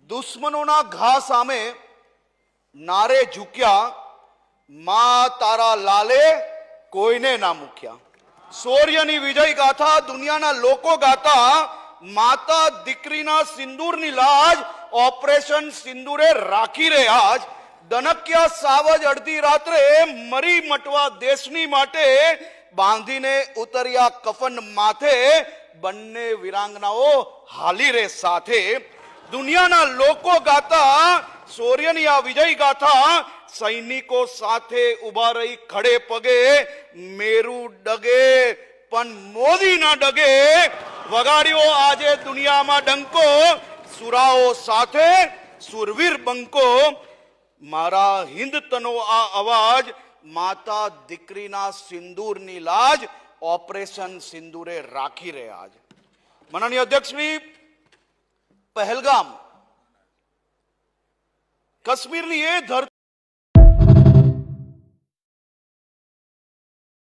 દુશ્મનોના ઘા સામે નારે ઝૂક્યા, માં તારા લાલે કોઈને ના મૂક્યા. શૌર્યની વિજય ગાથા દુનિયાના લોકો ગાતા, માતા દીકરીના સિંદૂરની લાજ ઓપરેશન સિંદૂરે રાખી રે આજ. દનક્યા સાવજ અડધી રાત્રે મરી મટવા દેશની માટે, બાંધીને ઉતર્યા કફન માથે, બંને વિરાંગનાઓ હાલી રે સાથે. દુનિયાના લોકો ગાતા શૌર્યની આ વિજય ગાથા, સૈનિકો સાથે ઉભા રહી ખડે પગે, મેરુ ડગે પણ મોદી ના ડગે. વગાડ્યો આજે દુનિયામાં ડંકો, સુરાઓ સાથે સુરવીર બંકો. મારા હિન્દ તનો આ અવાજ, માતા દીકરીના સિંદૂરની લાજ ઓપરેશન સિંદૂરે રાખી રે આજ. માનનીય અધ્યક્ષશ્રી, પહેલગામ કાશ્મીરની એ ધરતી